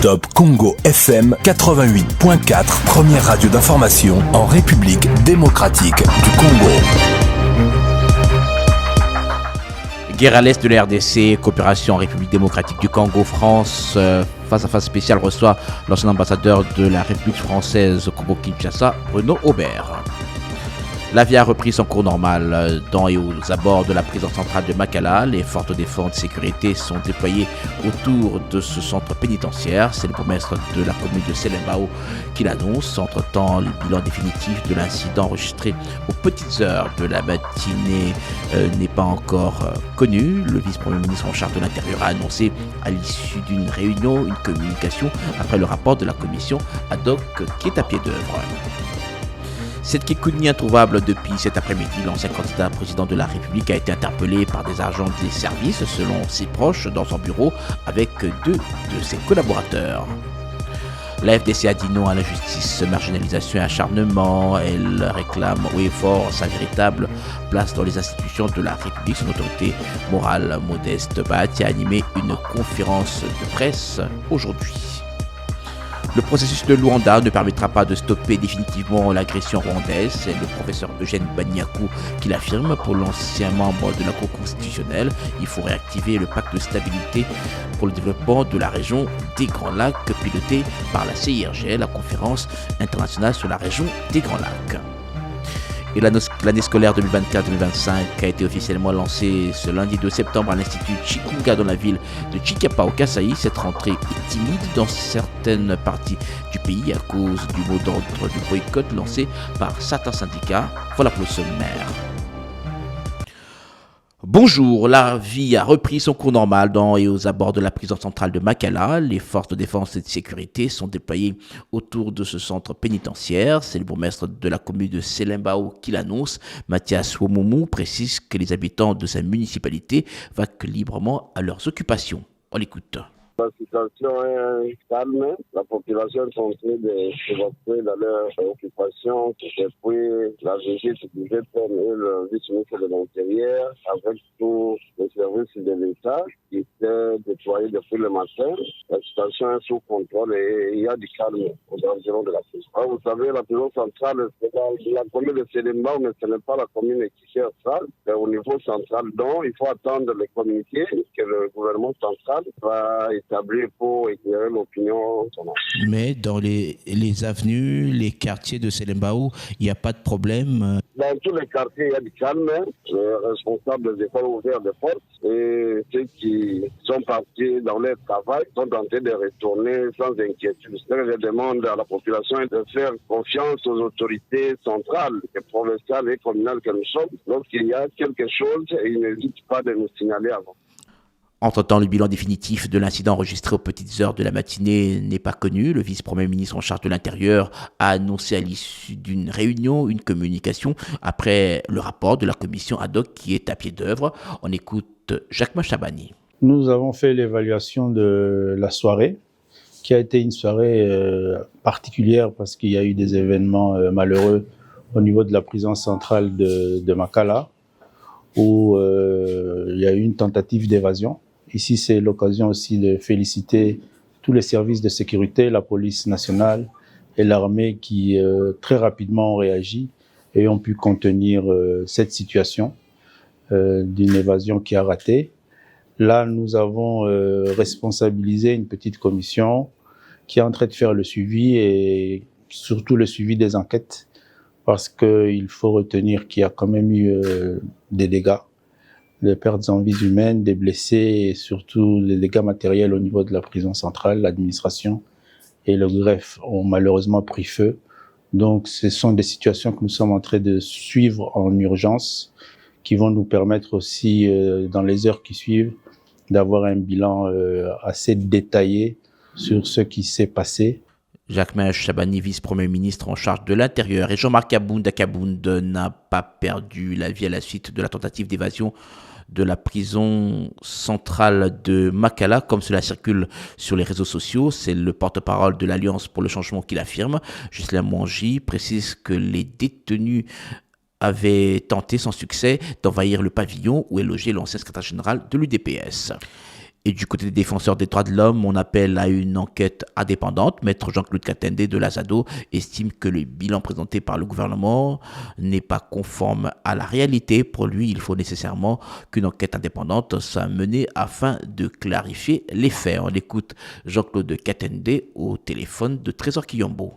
Top Congo FM 88.4, première radio d'information en République démocratique du Congo. Guerre à l'est de la RDC, coopération en République démocratique du Congo, France, face à face spécial reçoit l'ancien ambassadeur de la République française au Congo-Kinshasa, Bruno Aubert. La vie a repris son cours normal dans et aux abords de la prison centrale de Makala. Les forces de défense et de sécurité sont déployées autour de ce centre pénitentiaire. C'est le bourgmestre de la commune de Selembao qui l'annonce. Entre-temps, le bilan définitif de l'incident enregistré aux petites heures de la matinée n'est pas encore connu. Le vice-premier ministre en charge de l'Intérieur a annoncé à l'issue d'une réunion une communication après le rapport de la commission ad hoc qui est à pied d'œuvre. Cette Kikouni introuvable depuis cet après-midi, l'ancien candidat président de la République a été interpellé par des agents des services, selon ses proches, dans son bureau avec deux de ses collaborateurs. La FDC a dit non à la justice, marginalisation et acharnement. Elle réclame haut et fort sa véritable place dans les institutions de la République. Son autorité morale Modeste Bahati a animé une conférence de presse aujourd'hui. Le processus de Luanda ne permettra pas de stopper définitivement l'agression rwandaise. C'est le professeur Eugène Banyakou qui l'affirme. Pour l'ancien membre de la Cour constitutionnelle, il faut réactiver le pacte de stabilité pour le développement de la région des Grands Lacs, piloté par la CIRG, la conférence internationale sur la région des Grands Lacs. Et l'année scolaire 2024-2025 a été officiellement lancée ce lundi 2 septembre à l'Institut Chikunga dans la ville de Chikapa au Kasaï. Cette rentrée est timide dans certaines parties du pays à cause du mot d'ordre du boycott lancé par certains syndicats. Voilà pour le sommaire. Bonjour, la vie a repris son cours normal dans et aux abords de la prison centrale de Makala. Les forces de défense et de sécurité sont déployées autour de ce centre pénitentiaire. C'est le bourgmestre de la commune de Selembao qui l'annonce. Mathias Womoumou précise que les habitants de sa municipalité vaquent librement à leurs occupations. On l'écoute. La situation est calme. La population est en train de s'évacuer dans leurs occupations depuis la visite du GPM et le vice-ministre de l'Intérieur avec tous les services de l'État qui étaient déployés depuis le matin. La situation est sous contrôle et il y a du calme aux environs de la prison. Vous savez, la prison centrale, c'est dans la commune de Selembao, mais ce n'est pas la commune qui gère ça. C'est au niveau central. Donc, il faut attendre les communiqués que le gouvernement central va établir pour éclairer l'opinion. Mais dans les avenues, les quartiers de Selembao, il n'y a pas de problème. Dans tous les quartiers, il y a du calme. Les responsables des écoles ouverts des portes et ceux qui sont partis dans leur travail sont en train de retourner sans inquiétude. Ce que je demande à la population est de faire confiance aux autorités centrales, provinciales et communales que nous sommes. Lorsqu'il y a quelque chose, ils n'hésitent pas de nous signaler avant. Entre-temps, le bilan définitif de l'incident enregistré aux petites heures de la matinée n'est pas connu. Le vice-premier ministre en charge de l'Intérieur a annoncé à l'issue d'une réunion une communication après le rapport de la commission ad hoc qui est à pied d'œuvre. On écoute Jacques Machabani. Nous avons fait l'évaluation de la soirée, qui a été une soirée particulière parce qu'il y a eu des événements malheureux au niveau de la prison centrale de Makala, où il y a eu une tentative d'évasion. Ici, c'est l'occasion aussi de féliciter tous les services de sécurité, la police nationale et l'armée qui très rapidement ont réagi et ont pu contenir cette situation d'une évasion qui a raté. Là, nous avons responsabilisé une petite commission qui est en train de faire le suivi et surtout le suivi des enquêtes parce qu'il faut retenir qu'il y a quand même eu des dégâts, des pertes en vies humaines, des blessés et surtout des dégâts matériels au niveau de la prison centrale. L'administration et le greffe ont malheureusement pris feu. Donc, ce sont des situations que nous sommes en train de suivre en urgence qui vont nous permettre aussi, dans les heures qui suivent, d'avoir un bilan assez détaillé sur ce qui s'est passé. Jacques Machabani, vice-premier ministre en charge de l'Intérieur. Et Jean-Marc Kabound n'a pas perdu la vie à la suite de la tentative d'évasion de la prison centrale de Makala, comme cela circule sur les réseaux sociaux. C'est le porte-parole de l'Alliance pour le changement qui l'affirme. Ghislain Mwangi précise que les détenus avaient tenté sans succès d'envahir le pavillon où est logé l'ancien secrétaire général de l'UDPS. Et du côté des défenseurs des droits de l'homme, on appelle à une enquête indépendante. Maître Jean-Claude Katende de l'Azado estime que le bilan présenté par le gouvernement n'est pas conforme à la réalité. Pour lui, il faut nécessairement qu'une enquête indépendante soit menée afin de clarifier les faits. On écoute Jean-Claude Katende au téléphone de Trésor Kiyombo.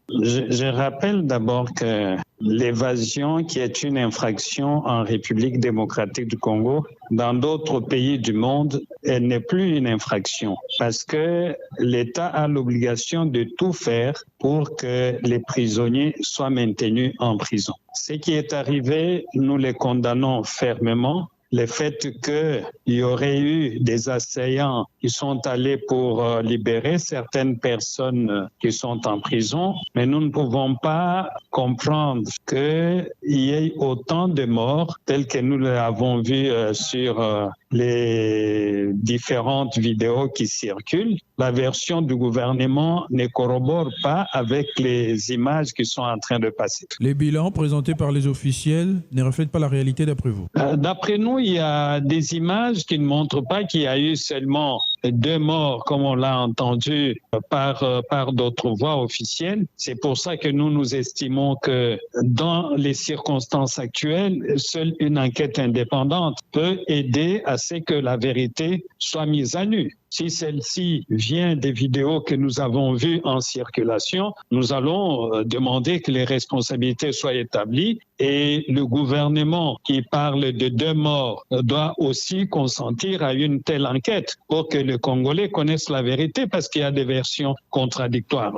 Je rappelle d'abord que l'évasion, qui est une infraction en République démocratique du Congo, dans d'autres pays du monde, elle n'est plus une infraction parce que l'État a l'obligation de tout faire pour que les prisonniers soient maintenus en prison. Ce qui est arrivé, nous les condamnons fermement. Le fait qu'il y aurait eu des assaillants qui sont allés pour libérer certaines personnes qui sont en prison, mais nous ne pouvons pas comprendre qu'il y ait autant de morts tels que nous l'avons vu sur les différentes vidéos qui circulent. La version du gouvernement ne corrobore pas avec les images qui sont en train de passer. Les bilans présentés par les officiels ne reflètent pas la réalité d'après vous? D'après nous, il y a des images qui ne montrent pas qu'il y a eu seulement 2 morts, comme on l'a entendu par d'autres voix officielles. C'est pour ça que nous estimons que dans les circonstances actuelles, seule une enquête indépendante peut aider à ce que la vérité soit mise à nu. Si celle-ci vient des vidéos que nous avons vues en circulation, nous allons demander que les responsabilités soient établies et le gouvernement qui parle de 2 morts doit aussi consentir à une telle enquête pour que les Congolais connaissent la vérité parce qu'il y a des versions contradictoires.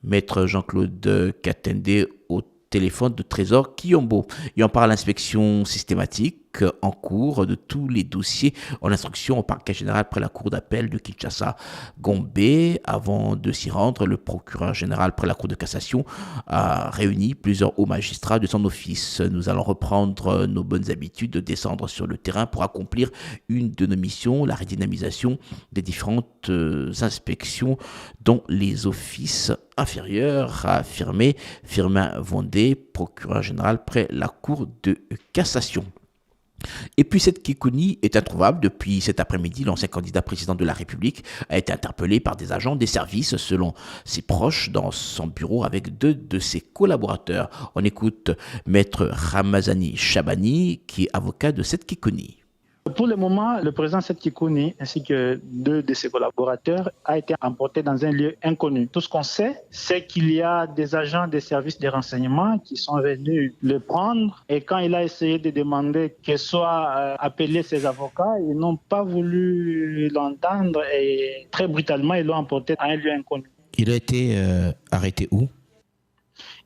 Maître Jean-Claude Katende au téléphone de Trésor Kiyombo. Et on parle d'inspection systématique en cours de tous les dossiers en instruction au parquet général près la cour d'appel de Kinshasa Gombe. Avant de s'y rendre, le procureur général près la cour de cassation a réuni plusieurs hauts magistrats de son office. Nous allons reprendre nos bonnes habitudes de descendre sur le terrain pour accomplir une de nos missions, la redynamisation des différentes inspections dont les offices inférieurs, a affirmé Firmin Vondé, procureur général près la cour de cassation. Et puis cette Kikuni est introuvable. Depuis cet après-midi, l'ancien candidat président de la République a été interpellé par des agents des services, selon ses proches, dans son bureau avec 2 de ses collaborateurs. On écoute Maître Ramazani Chabani, qui est avocat de cette Kikuni. Pour le moment, le président Seth Kikuni ainsi que 2 de ses collaborateurs a été emporté dans un lieu inconnu. Tout ce qu'on sait, c'est qu'il y a des agents des services de renseignement qui sont venus le prendre et quand il a essayé de demander que soient appelés ses avocats, ils n'ont pas voulu l'entendre et très brutalement, ils l'ont emporté à un lieu inconnu. Il a été arrêté où ?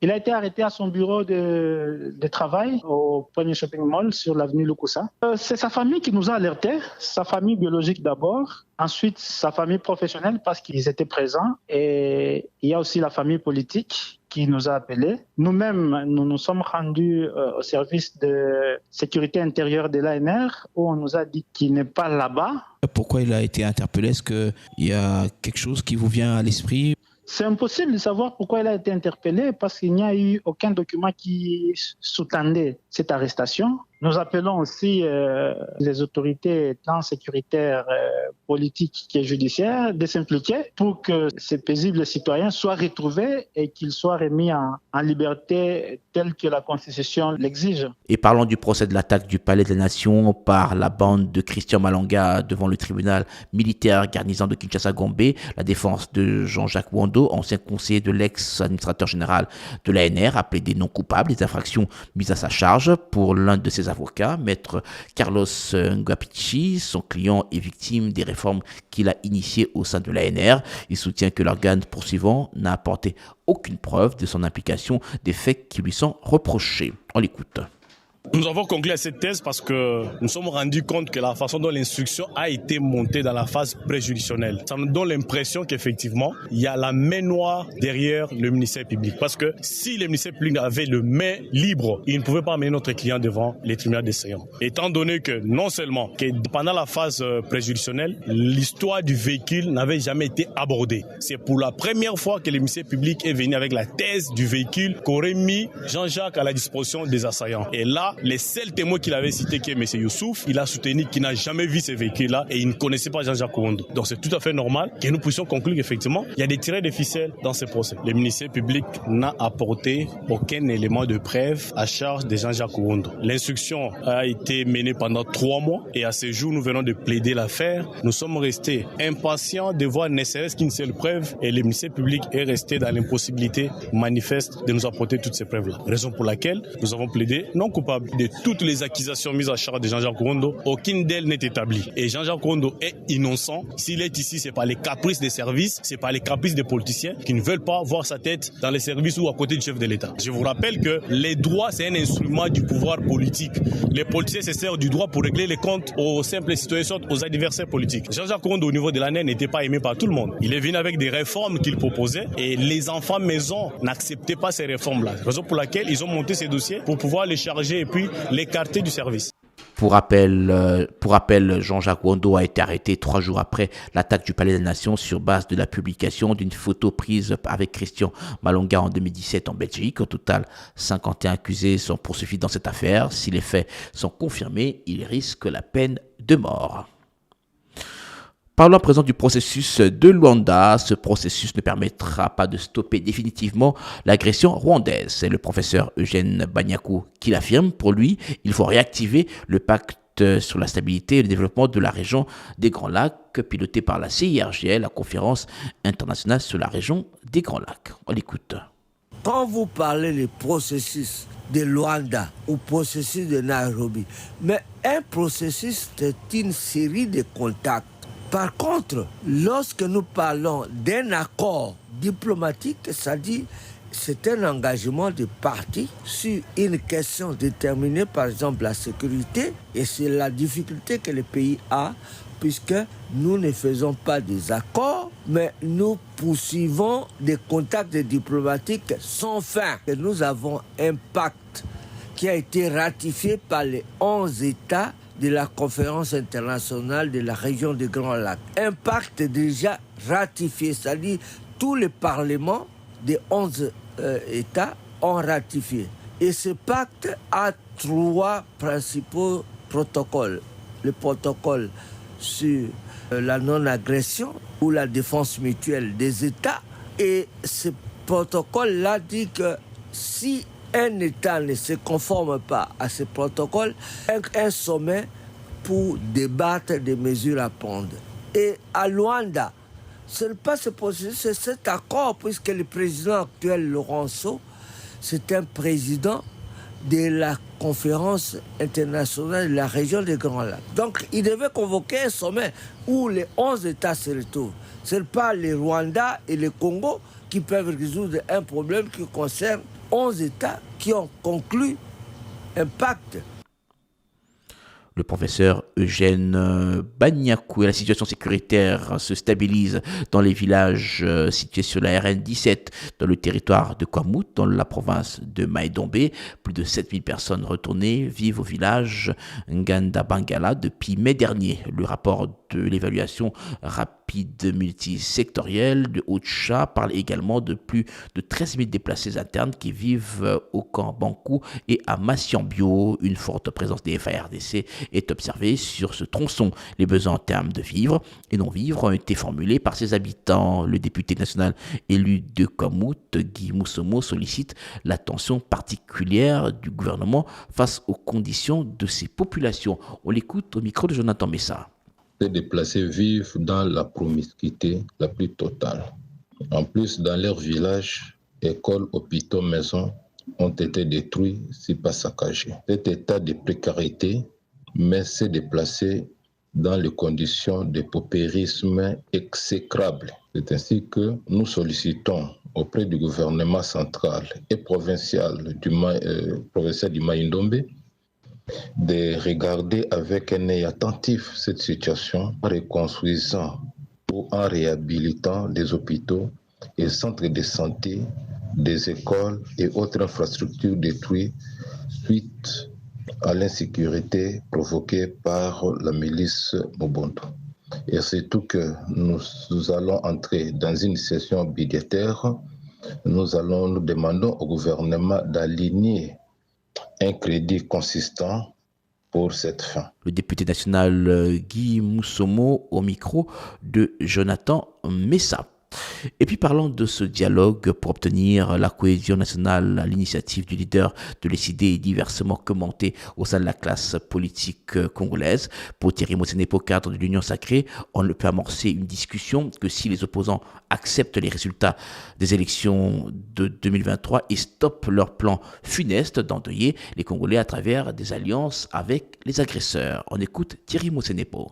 Il a été arrêté à son bureau de travail au premier shopping mall sur l'avenue Lukusa. C'est sa famille qui nous a alertés, sa famille biologique d'abord, ensuite sa famille professionnelle parce qu'ils étaient présents et il y a aussi la famille politique qui nous a appelés. Nous-mêmes, nous nous sommes rendus au service de sécurité intérieure de l'ANR où on nous a dit qu'il n'est pas là-bas. Pourquoi il a été interpellé ? Est-ce qu'il y a quelque chose qui vous vient à l'esprit ? C'est impossible de savoir pourquoi il a été interpellé parce qu'il n'y a eu aucun document qui sous-tendait cette arrestation. Nous appelons aussi les autorités tant sécuritaires, politiques que judiciaires de s'impliquer pour que ces paisibles citoyens soient retrouvés et qu'ils soient remis en liberté telle que la Constitution l'exige. Et parlons du procès de l'attaque du Palais de la Nation par la bande de Christian Malanga devant le tribunal militaire garnison de Kinshasa-Gombe, la défense de Jean-Jacques Wando, ancien conseiller de l'ex-administrateur général de l'ANR, a plaidé non coupable des infractions mises à sa charge. Pour l'un de ses avocats, maître Carlos Ngapichi, son client est victime des réformes qu'il a initiées au sein de l'ANR. Il soutient que l'organe poursuivant n'a apporté aucune preuve de son implication des faits qui lui sont reprochés. On l'écoute. Nous avons conclu à cette thèse parce que nous sommes rendus compte que la façon dont l'instruction a été montée dans la phase préjudicielle, ça nous donne l'impression qu'effectivement, il y a la main noire derrière le ministère public. Parce que si le ministère public avait le main libre, il ne pouvait pas amener notre client devant les tribunaux d'essayant. Étant donné que non seulement que pendant la phase préjudicielle, l'histoire du véhicule n'avait jamais été abordée. C'est pour la première fois que le ministère public est venu avec la thèse du véhicule qu'aurait mis Jean-Jacques à la disposition des assaillants. Et là, Les seuls témoins qu'il avait cités, qui est M. Youssouf, il a soutenu qu'il n'a jamais vu ces véhicules-là et il ne connaissait pas Jean-Jacques Ourondo. Donc c'est tout à fait normal que nous puissions conclure qu'effectivement, il y a des tirets de ficelle dans ces procès. Le ministère public n'a apporté aucun élément de preuve à charge de Jean-Jacques Ourondo. L'instruction a été menée pendant 3 mois et à ce jour, nous venons de plaider l'affaire. Nous sommes restés impatients de voir ne serait-ce qu'une seule preuve et le ministère public est resté dans l'impossibilité manifeste de nous apporter toutes ces preuves-là. Raison pour laquelle nous avons plaidé non coupable de toutes les accusations mises à charge de Jean-Jacques Ourondo. Aucune d'elles n'est établie. Et Jean-Jacques Ourondo est innocent. S'il est ici, c'est par les caprices des services, c'est par les caprices des politiciens qui ne veulent pas voir sa tête dans les services ou à côté du chef de l'État. Je vous rappelle que les droits, c'est un instrument du pouvoir politique. Les politiciens se servent du droit pour régler les comptes aux simples citoyens, aux adversaires politiques. Jean-Jacques Ourondo, au niveau de l'ANER, n'était pas aimé par tout le monde. Il est venu avec des réformes qu'il proposait et les enfants maison n'acceptaient pas ces réformes-là. Raison pour laquelle ils ont monté ces dossiers pour pouvoir les charger et puis l'écarter du service. Pour rappel, Jean-Jacques Ourondo a été arrêté 3 jours après l'attaque du Palais des Nations sur base de la publication d'une photo prise avec Christian Malonga en 2017 en Belgique. Au total, 51 accusés sont poursuivis dans cette affaire. Si les faits sont confirmés, ils risquent la peine de mort. Parlons à présent du processus de Luanda. Ce processus ne permettra pas de stopper définitivement l'agression rwandaise. C'est le professeur Eugène Banyakou qui l'affirme. Pour lui, il faut réactiver le pacte sur la stabilité et le développement de la région des Grands Lacs, piloté par la CIRGL, la conférence internationale sur la région des Grands Lacs. On l'écoute. Quand vous parlez du processus de Luanda ou processus de Nairobi, mais un processus, c'est une série de contacts. Par contre, lorsque nous parlons d'un accord diplomatique, c'est-à-dire c'est un engagement de parties sur une question déterminée, par exemple la sécurité, et c'est la difficulté que le pays a, puisque nous ne faisons pas des accords, mais nous poursuivons des contacts diplomatiques sans fin. Et nous avons un pacte qui a été ratifié par les 11 États de la conférence internationale de la région des Grands Lacs. Un pacte déjà ratifié, c'est-à-dire tous les parlements des 11 États ont ratifié. Et ce pacte a 3 principaux protocoles. Le protocole sur la non-agression ou la défense mutuelle des États. Et ce protocole-là dit que si un État ne se conforme pas à ce protocole, un sommet pour débattre des mesures à prendre. Et à Luanda, ce n'est pas ce processus, c'est cet accord, puisque le président actuel, Laurenceau, c'est un président de la conférence internationale de la région des Grands Lacs. Donc, il devait convoquer un sommet où les 11 États se retrouvent. Ce n'est pas le Rwanda et le Congo qui peuvent résoudre un problème qui concerne 11 États qui ont conclu un pacte. Le professeur Eugène Banyakou. La situation sécuritaire se stabilise dans les villages situés sur la RN 17 dans le territoire de Kwamut, dans la province de Maïdombe. Plus de 7000 personnes retournées vivent au village Nganda Bangala depuis mai dernier. Le rapport de l'évaluation rapide multisectorielle de OCHA parle également de plus de 13 000 déplacés internes qui vivent au camp Bankou et à Massiambio. Une forte présence des FARDC est observée sur ce tronçon. Les besoins en termes de vivre et non-vivre ont été formulés par ses habitants. Le député national élu de Kwamut, Guy Moussomo, sollicite l'attention particulière du gouvernement face aux conditions de ces populations. On l'écoute au micro de Jonathan Messa. Les déplacés vivent dans la promiscuité la plus totale. En plus, dans leur village, écoles, hôpitaux, maisons ont été détruits, si pas saccagés. Cet état de précarité met ces déplacés dans les conditions de paupérisme exécrable. C'est ainsi que nous sollicitons auprès du gouvernement central et provincial du Maïdombe de regarder avec un œil attentif cette situation en reconstruisant ou en réhabilitant des hôpitaux et centres de santé, des écoles et autres infrastructures détruites suite à l'insécurité provoquée par la milice Mobutu. Et c'est tout que nous allons entrer dans une session budgétaire. Nous demandons au gouvernement d'aligner un crédit consistant pour cette fin. Le député national Guy Moussomo au micro de Jonathan Messa. Et puis parlant de ce dialogue pour obtenir la cohésion nationale à l'initiative du leader de l'ECD et diversement commenté au sein de la classe politique congolaise, pour Thierry Mosenepo, cadre de l'Union sacrée, on ne peut amorcer une discussion que si les opposants acceptent les résultats des élections de 2023 et stoppent leur plan funeste d'endeuiller les Congolais à travers des alliances avec les agresseurs. On écoute Thierry Mosenepo.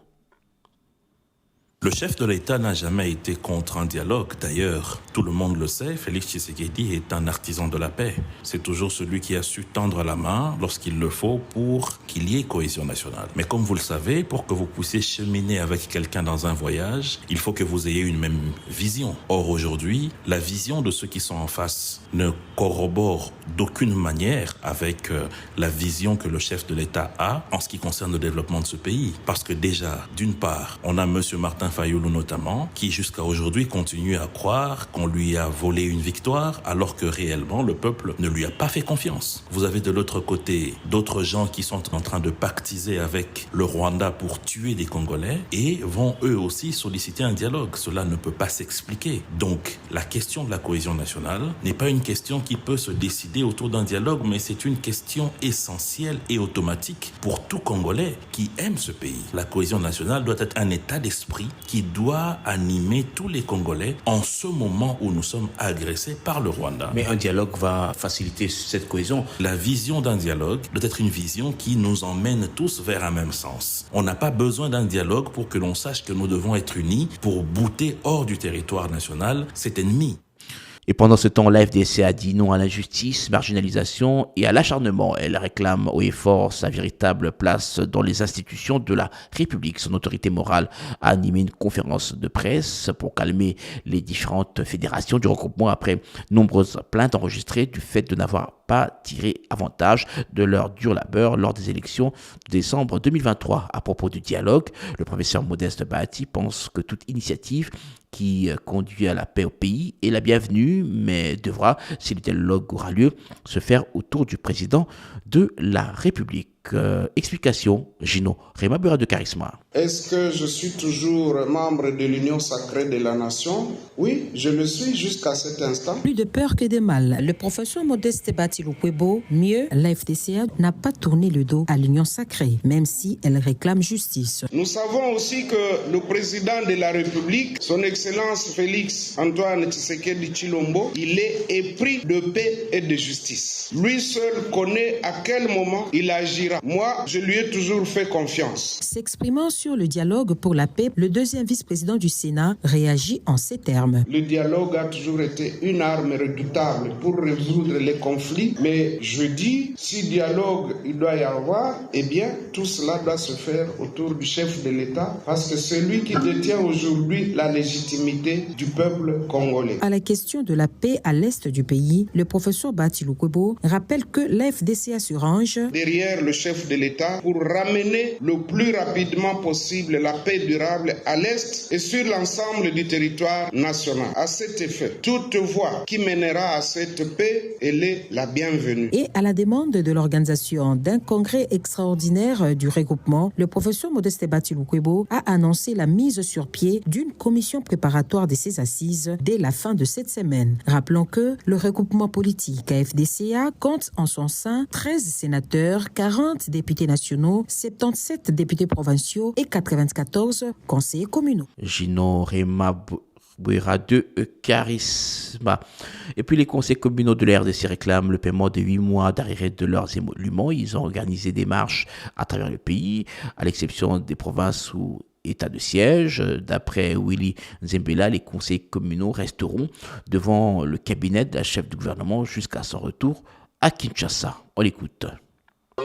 Le chef de l'État n'a jamais été contre un dialogue. D'ailleurs, tout le monde le sait, Félix Tshisekedi est un artisan de la paix. C'est toujours celui qui a su tendre la main lorsqu'il le faut pour qu'il y ait cohésion nationale. Mais comme vous le savez, pour que vous puissiez cheminer avec quelqu'un dans un voyage, il faut que vous ayez une même vision. Or, aujourd'hui, la vision de ceux qui sont en face ne corrobore d'aucune manière avec la vision que le chef de l'État a en ce qui concerne le développement de ce pays. Parce que déjà, d'une part, on a M. Martin Fayulu notamment, qui jusqu'à aujourd'hui continue à croire qu'on lui a volé une victoire, alors que réellement le peuple ne lui a pas fait confiance. Vous avez de l'autre côté d'autres gens qui sont en train de pactiser avec le Rwanda pour tuer des Congolais et vont eux aussi solliciter un dialogue. Cela ne peut pas s'expliquer. Donc la question de la cohésion nationale n'est pas une question qui peut se décider autour d'un dialogue, mais c'est une question essentielle et automatique pour tout Congolais qui aime ce pays. La cohésion nationale doit être un état d'esprit qui doit animer tous les Congolais en ce moment où nous sommes agressés par le Rwanda. Mais un dialogue va faciliter cette cohésion. La vision d'un dialogue doit être une vision qui nous emmène tous vers un même sens. On n'a pas besoin d'un dialogue pour que l'on sache que nous devons être unis pour bouter hors du territoire national cet ennemi. Et pendant ce temps, la FDC a dit non à l'injustice, marginalisation et à l'acharnement. Elle réclame haut et fort sa véritable place dans les institutions de la République. Son autorité morale a animé une conférence de presse pour calmer les différentes fédérations du regroupement après nombreuses plaintes enregistrées du fait de n'avoir pas tiré avantage de leur dur labeur lors des élections de décembre 2023. À propos du dialogue, le professeur Modeste Bahati pense que toute initiative qui conduit à la paix au pays est la bienvenue, mais devra, si le dialogue aura lieu, se faire autour du président de la République. Explication, Gino Réma-Bura de Charisma. Est-ce que je suis toujours membre de l'Union sacrée de la nation? Oui, je le suis jusqu'à cet instant. Plus de peur que de mal. Le professeur Modeste Bahati Lukwebo, mieux, la FDCA n'a pas tourné le dos à l'Union sacrée, même si elle réclame justice. Nous savons aussi que le président de la République, son Excellence Félix Antoine Tshisekedi Tshilombo, il est épris de paix et de justice. Lui seul connaît à quel moment il agira. Moi, je lui ai toujours fait confiance. S'exprimant sur le dialogue pour la paix, le deuxième vice-président du Sénat réagit en ces termes. Le dialogue a toujours été une arme redoutable pour résoudre les conflits, mais je dis, si dialogue il doit y avoir, eh bien, tout cela doit se faire autour du chef de l'État, parce que c'est lui qui détient aujourd'hui la légitimité du peuple congolais. À la question de la paix à l'est du pays, le professeur Bahati Lukwebo rappelle que la FDCA se range derrière le chef de l'État pour ramener le plus rapidement possible la paix durable à l'Est et sur l'ensemble du territoire national. À cet effet, toute voie qui mènera à cette paix, elle est la bienvenue. Et à la demande de l'organisation d'un congrès extraordinaire du regroupement, le professeur Modeste Bahati Lukwebo a annoncé la mise sur pied d'une commission préparatoire de ces assises dès la fin de cette semaine. Rappelons que le regroupement politique AFDCA compte en son sein 13 sénateurs, 40 députés nationaux, 77 députés provinciaux et 94 conseillers communaux. Gino Réma-Bura de Charisma. Et puis les conseils communaux de la RDC réclament le paiement de 8 mois d'arrêt de leurs émoluments. Ils ont organisé des marches à travers le pays, à l'exception des provinces où état de siège. D'après Willy Nzembela, les conseils communaux resteront devant le cabinet de la chef du gouvernement jusqu'à son retour à Kinshasa. On l'écoute.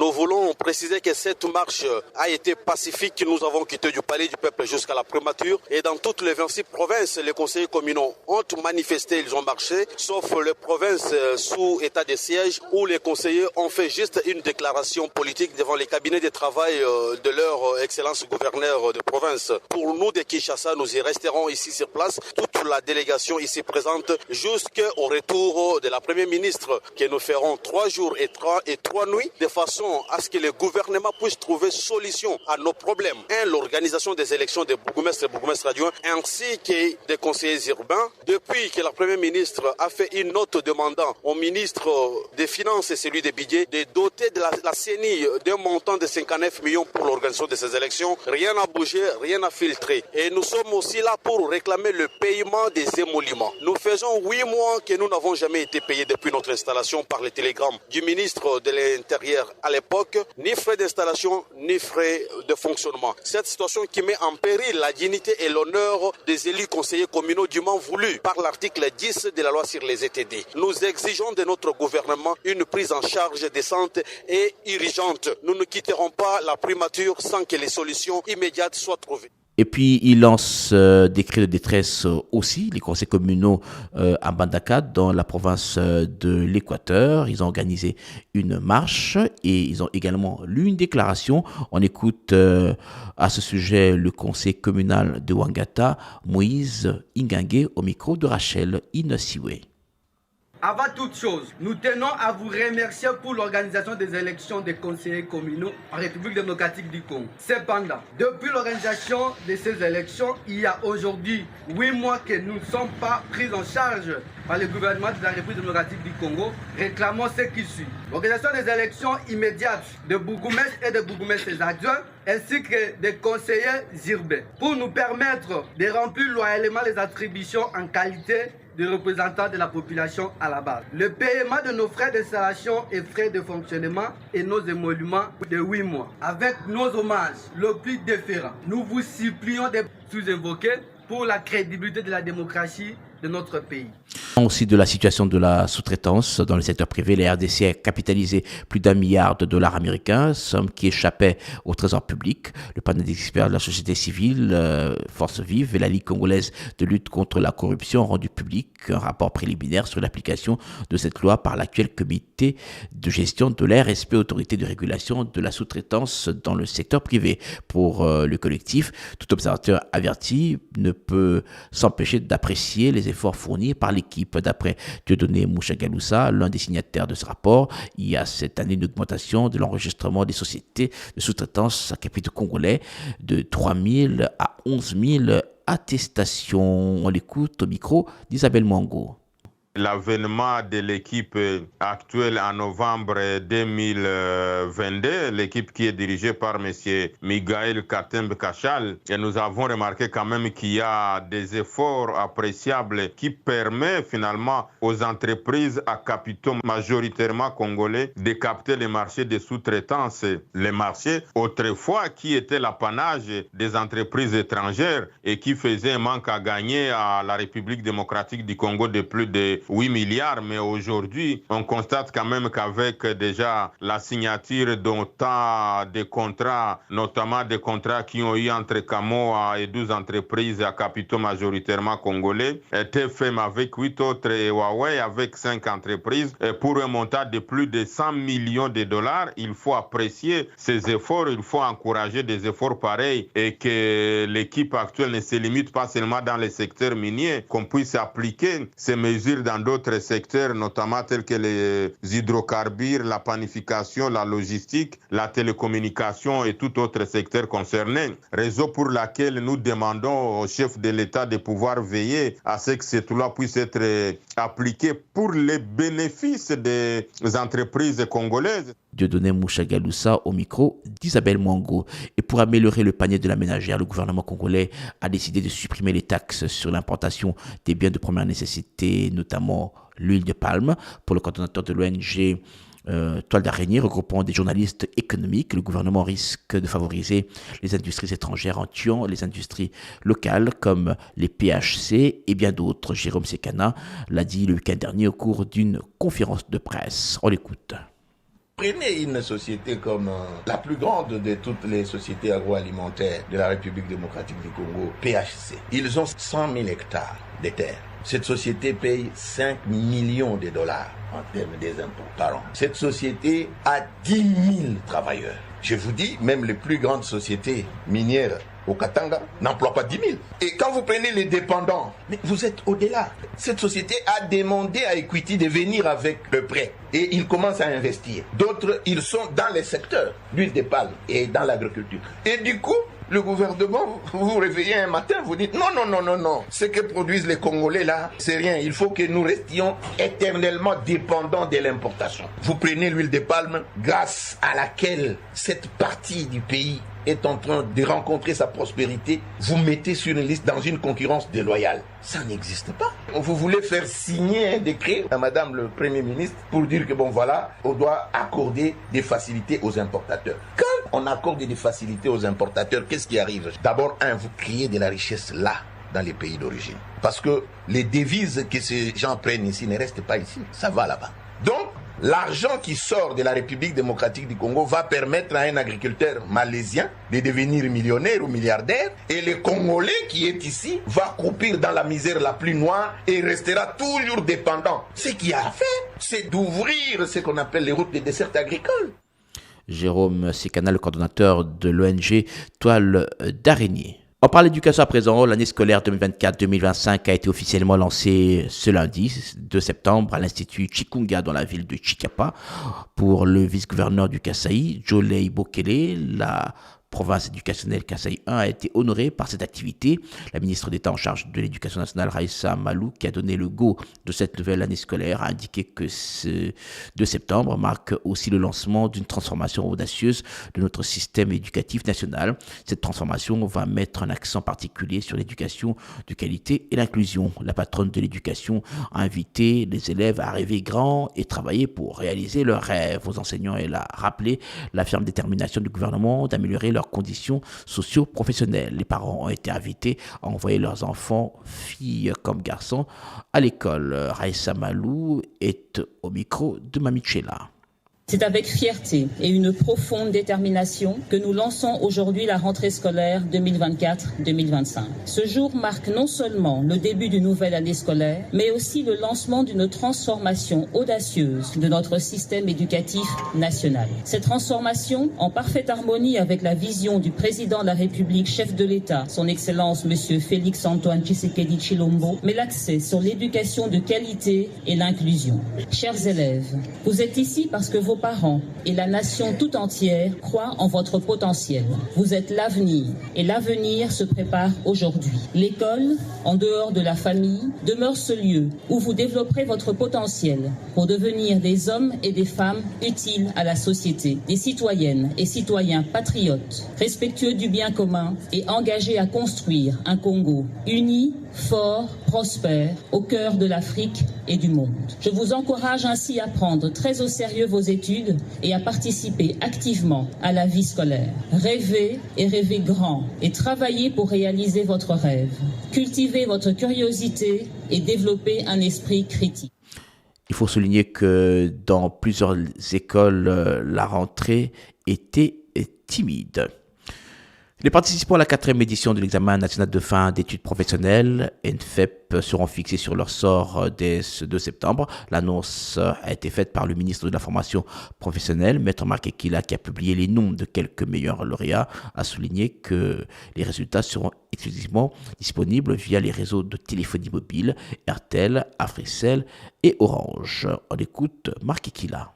Nous voulons tenons à préciser que cette marche a été pacifique. Nous avons quitté du palais du peuple jusqu'à la primature et dans toutes les 26 provinces, les conseillers communaux ont manifesté, ils ont marché, sauf les provinces sous état de siège où les conseillers ont fait juste une déclaration politique devant les cabinets de travail de leur excellence gouverneur de province. Pour nous de Kinshasa, nous y resterons ici sur place, toute la délégation ici présente jusqu'au retour de la première ministre que nous ferons 3 jours et 3 nuits de façon à ce que le gouvernement puisse trouver solution à nos problèmes. L'organisation des élections des bourgmestres et bourgmestres adjoints ainsi que des conseillers urbains. Depuis que la première ministre a fait une note demandant au ministre des Finances et celui des budgets de doter de la CENI d'un montant de 59 millions pour l'organisation de ces élections, rien n'a bougé, rien n'a filtré. Et nous sommes aussi là pour réclamer le paiement des émoluments. Nous faisons 8 mois que nous n'avons jamais été payés depuis notre installation par les télégrammes du ministre de l'Intérieur à l'époque, ni frais d'installation, ni frais de fonctionnement. Cette situation qui met en péril la dignité et l'honneur des élus conseillers communaux dûment voulus par l'article 10 de la loi sur les ETD. Nous exigeons de notre gouvernement une prise en charge décente et urgente. Nous ne quitterons pas la primature sans que les solutions immédiates soient trouvées. Et puis, il lance des cris de détresse aussi, les conseils communaux à Mbandaka, dans la province de l'Équateur. Ils ont organisé une marche et ils ont également lu une déclaration. On écoute à ce sujet le conseil communal de Wangata, Moïse Ingangue, au micro de Rachel Inosiwe. Avant toute chose, nous tenons à vous remercier pour l'organisation des élections des conseillers communaux en République démocratique du Congo. Cependant, depuis l'organisation de ces élections, il y a aujourd'hui 8 mois que nous ne sommes pas pris en charge par le gouvernement de la République démocratique du Congo. Réclamons ce qui suit. L'organisation des élections immédiates de bourgmestres et de bourgmestres adjoints ainsi que des conseillers urbains pour nous permettre de remplir loyalement les attributions en qualité de représentants de la population à la base. Le paiement de nos frais d'installation et frais de fonctionnement et nos émoluments de 8 mois. Avec nos hommages le plus déférents, nous vous supplions de sous-invoquer pour la crédibilité de la démocratie de notre pays. Aussi de la situation de la sous-traitance dans le secteur privé, la RDC a capitalisé plus d'$1 milliard américains, somme qui échappait au trésor public. Le panel d'experts de la société civile, Force Vive et la Ligue congolaise de lutte contre la corruption ont rendu public un rapport préliminaire sur l'application de cette loi par l'actuel comité de gestion de la RSP, autorité de régulation de la sous-traitance dans le secteur privé. Pour le collectif, tout observateur averti ne peut s'empêcher d'apprécier les efforts fournis par l'équipe. D'après Dieudonné Mouchagaloussa, l'un des signataires de ce rapport, il y a cette année une augmentation de l'enregistrement des sociétés de sous-traitance à capitaux congolais de 3 000 à 11 000 attestations. On l'écoute au micro d'Isabelle Mwango. L'avènement de l'équipe actuelle en novembre 2022, l'équipe qui est dirigée par M. Miguel Katembe Kachal, et nous avons remarqué quand même qu'il y a des efforts appréciables qui permettent finalement aux entreprises à capitaux majoritairement congolais de capter les marchés de sous-traitance. Les marchés autrefois qui étaient l'apanage des entreprises étrangères et qui faisaient un manque à gagner à la République démocratique du Congo de plus de 8 milliards, mais aujourd'hui, on constate quand même qu'avec déjà la signature d'autant de contrats, notamment des contrats qui ont eu entre Kamoa et 12 entreprises à capitaux majoritairement congolais, TFM avec 8 autres et Huawei avec 5 entreprises, pour un montant de plus de 100 millions de dollars. Il faut apprécier ces efforts, il faut encourager des efforts pareils et que l'équipe actuelle ne se limite pas seulement dans les secteurs miniers, qu'on puisse appliquer ces mesures dans d'autres secteurs, notamment tels que les hydrocarbures, la panification, la logistique, la télécommunication et tout autre secteur concerné. Raison pour laquelle nous demandons au chef de l'État de pouvoir veiller à ce que cette loi puisse être appliquée pour les bénéfices des entreprises congolaises. Dieudonné Mouchagaloussa au micro d'Isabelle Mwango. Et pour améliorer le panier de la ménagère, le gouvernement congolais a décidé de supprimer les taxes sur l'importation des biens de première nécessité, notamment l'huile de palme. Pour le coordonnateur de l'ONG Toile d'araignée, regroupant des journalistes économiques, le gouvernement risque de favoriser les industries étrangères en tuant les industries locales comme les PHC et bien d'autres. Jérôme Sekana l'a dit le week-end dernier au cours d'une conférence de presse. On l'écoute. Prenez une société comme la plus grande de toutes les sociétés agroalimentaires de la République démocratique du Congo, PHC. Ils ont 100 000 hectares de terre. Cette société paye 5 millions de dollars en termes des impôts par an. Cette société a 10 000 travailleurs. Je vous dis, même les plus grandes sociétés minières au Katanga n'emploient pas 10 000. Et quand vous prenez les dépendants, mais vous êtes au-delà. Cette société a demandé à Equity de venir avec le prêt. Et ils commencent à investir. D'autres, ils sont dans les secteurs, l'huile de palme et dans l'agriculture. Et du coup, le gouvernement, vous vous réveillez un matin, vous dites non. Ce que produisent les Congolais là, c'est rien. Il faut que nous restions éternellement dépendants de l'importation. Vous prenez l'huile de palme, grâce à laquelle cette partie du pays est en train de rencontrer sa prospérité, vous mettez sur une liste dans une concurrence déloyale. Ça n'existe pas. Vous voulez faire signer un décret à Madame le Premier ministre pour dire que bon voilà, on doit accorder des facilités aux importateurs. Quand on accorde des facilités aux importateurs, qu'est-ce qui arrive? D'abord, vous créez de la richesse là, dans les pays d'origine. Parce que les devises que ces gens prennent ici ne restent pas ici, ça va là-bas. Donc, l'argent qui sort de la République démocratique du Congo va permettre à un agriculteur malaisien de devenir millionnaire ou milliardaire, et le Congolais qui est ici va croupir dans la misère la plus noire et restera toujours dépendant. Ce qu'il y a à faire, c'est d'ouvrir ce qu'on appelle les routes des dessertes agricoles. Jérôme Sikana, le coordonnateur de l'ONG Toile d'Araignée. On parle d'éducation à présent. L'année scolaire 2024-2025 a été officiellement lancée ce lundi 2 septembre à l'Institut Chikunga dans la ville de Chikapa. Pour le vice-gouverneur du Kasaï, Jolei Bokele, la province éducationnelle Kasaï 1 a été honorée par cette activité. La ministre d'État en charge de l'éducation nationale, Raissa Malou, qui a donné le go de cette nouvelle année scolaire, a indiqué que ce 2 septembre marque aussi le lancement d'une transformation audacieuse de notre système éducatif national. Cette transformation va mettre un accent particulier sur l'éducation de qualité et l'inclusion. La patronne de l'éducation a invité les élèves à rêver grand et travailler pour réaliser leurs rêves. Aux enseignants, elle a rappelé la ferme détermination du gouvernement d'améliorer leurs conditions socio-professionnelles. Les parents ont été invités à envoyer leurs enfants, filles comme garçons, à l'école. Raissa Malou est au micro de Mamichela. C'est avec fierté et une profonde détermination que nous lançons aujourd'hui la rentrée scolaire 2024-2025. Ce jour marque non seulement le début d'une nouvelle année scolaire, mais aussi le lancement d'une transformation audacieuse de notre système éducatif national. Cette transformation, en parfaite harmonie avec la vision du président de la République, chef de l'État, son Excellence M. Félix Antoine Tshisekedi Tshilombo, met l'accès sur l'éducation de qualité et l'inclusion. Chers élèves, vous êtes ici parce que vos parents et la nation tout entière croient en votre potentiel. Vous êtes l'avenir et l'avenir se prépare aujourd'hui. L'école, en dehors de la famille, demeure ce lieu où vous développerez votre potentiel pour devenir des hommes et des femmes utiles à la société, des citoyennes et citoyens patriotes, respectueux du bien commun et engagés à construire un Congo uni, fort, prospère, au cœur de l'Afrique et du monde. Je vous encourage ainsi à prendre très au sérieux vos études et à participer activement à la vie scolaire. Rêvez et rêvez grand et travaillez pour réaliser votre rêve. Cultivez votre curiosité et développez un esprit critique. Il faut souligner que dans plusieurs écoles, la rentrée était timide. Les participants à la 4e édition de l'examen national de fin d'études professionnelles, NFEP, seront fixés sur leur sort dès ce 2 septembre. L'annonce a été faite par le ministre de la Formation professionnelle, Maître Marc Ekila, qui a publié les noms de quelques meilleurs lauréats, a souligné que les résultats seront exclusivement disponibles via les réseaux de téléphonie mobile, Airtel, Africell et Orange. On écoute Marc Ekila.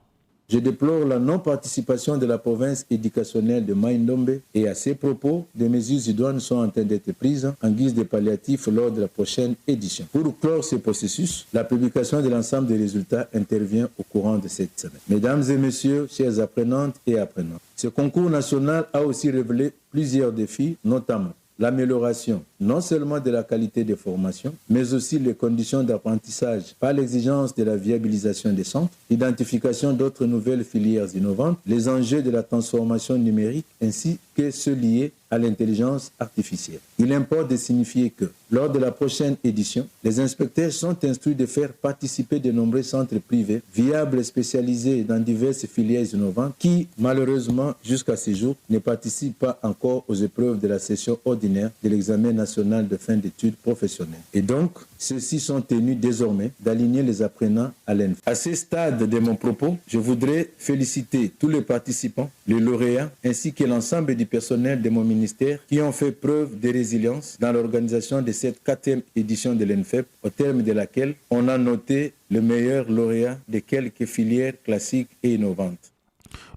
Je déplore la non-participation de la province éducationnelle de Mai-Ndombe et à ces propos, des mesures idoines sont en train d'être prises en guise de palliatif lors de la prochaine édition. Pour clore ce processus, la publication de l'ensemble des résultats intervient au courant de cette semaine. Mesdames et messieurs, chers apprenantes et apprenants, ce concours national a aussi révélé plusieurs défis, notamment l'amélioration non seulement de la qualité des formations, mais aussi les conditions d'apprentissage par l'exigence de la viabilisation des centres, l'identification d'autres nouvelles filières innovantes, les enjeux de la transformation numérique ainsi que ceux liés à l'intelligence artificielle. Il importe de signifier que, lors de la prochaine édition, les inspecteurs sont instruits de faire participer de nombreux centres privés, viables et spécialisés dans diverses filières innovantes, qui, malheureusement, jusqu'à ce jour, ne participent pas encore aux épreuves de la session ordinaire de l'examen national de fin d'études professionnelles. Et donc, ceux-ci sont tenus désormais d'aligner les apprenants à l'ENF. À ce stade de mon propos, je voudrais féliciter tous les participants, les lauréats, ainsi que l'ensemble du personnel de mon ministère qui ont fait preuve de résilience dans l'organisation de cette 4e édition de l'ENFEP, au terme de laquelle on a noté le meilleur lauréat de quelques filières classiques et innovantes.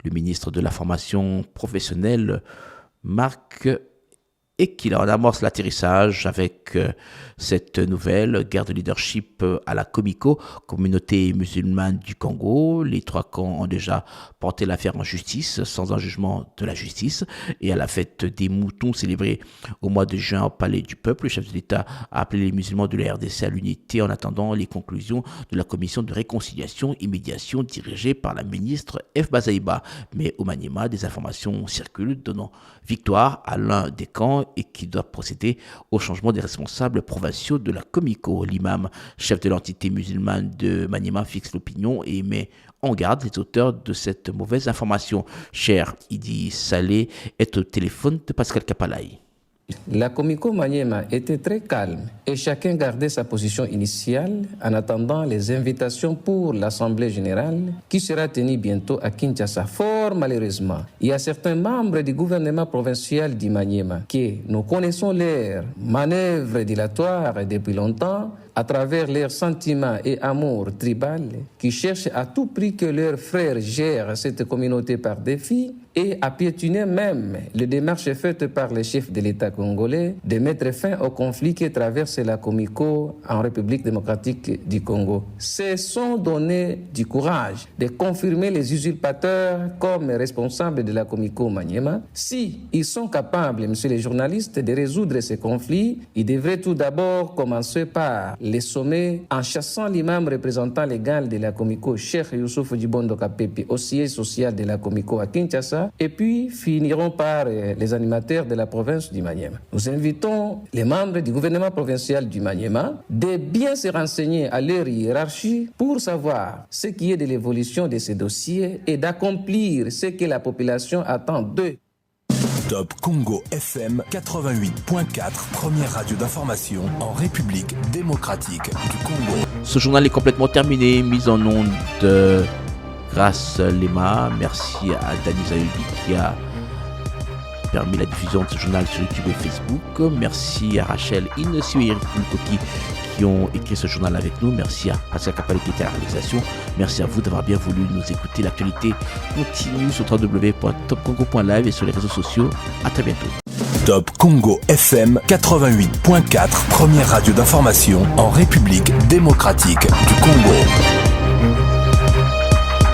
Le ministre de la formation professionnelle, Marc Ekila, on amorce l'atterrissage avec cette nouvelle guerre de leadership à la Comico, communauté musulmane du Congo. Les 3 camps ont déjà porté l'affaire en justice, sans un jugement de la justice. Et à la fête des moutons célébrée au mois de juin au Palais du Peuple, le chef de l'État a appelé les musulmans de la RDC à l'unité en attendant les conclusions de la commission de réconciliation et médiation dirigée par la ministre F. Bazaïba. Mais au Maniema, des informations circulent donnant victoire à l'un des camps et qui doit procéder au changement des responsables provinciaux de la Comico. L'imam, chef de l'entité musulmane de Maniema, fixe l'opinion et met en garde les auteurs de cette mauvaise information. Cher Idi Saleh est au téléphone de Pascal Kapalaï. La Comico Maniema était très calme et chacun gardait sa position initiale en attendant les invitations pour l'Assemblée générale qui sera tenue bientôt à Kinshasa. Fort malheureusement, il y a certains membres du gouvernement provincial du Maniema qui, nous connaissons leurs manœuvres dilatoires depuis longtemps, à travers leurs sentiments et amour tribal, qui cherchent à tout prix que leurs frères gèrent cette communauté par défi et à piétiner même les démarches faites par les chefs de l'État congolais de mettre fin au conflit qui traverse la Comico en République démocratique du Congo. Se sont donné du courage de confirmer les usurpateurs comme responsables de la Comico Maniema. Si ils sont capables, messieurs les journalistes, de résoudre ces conflits, ils devraient tout d'abord commencer par les sommets en chassant l'imam représentant légal de la Comico, Cheikh Youssouf Djibondo Kapepi, au siège social de la Comico à Kinshasa, et puis finiront par les animateurs de la province du Maniema. Nous invitons les membres du gouvernement provincial du Maniema de bien se renseigner à leur hiérarchie pour savoir ce qui est de l'évolution de ces dossiers et d'accomplir ce que la population attend d'eux. Top Congo FM 88.4, première radio d'information en République démocratique du Congo. Ce journal est complètement terminé, mise en onde grâce Lema. Merci à Dani Zayubi qui a permis la diffusion de ce journal sur YouTube et Facebook. Merci à Rachel Inesio et Eric Koki qui ont écrit ce journal avec nous. Merci à Pascal Kapali qui était à la réalisation. Merci à vous d'avoir bien voulu nous écouter. L'actualité continue sur www.topcongo.live et sur les réseaux sociaux. À très bientôt. Top Congo FM 88.4, première radio d'information en République démocratique du Congo.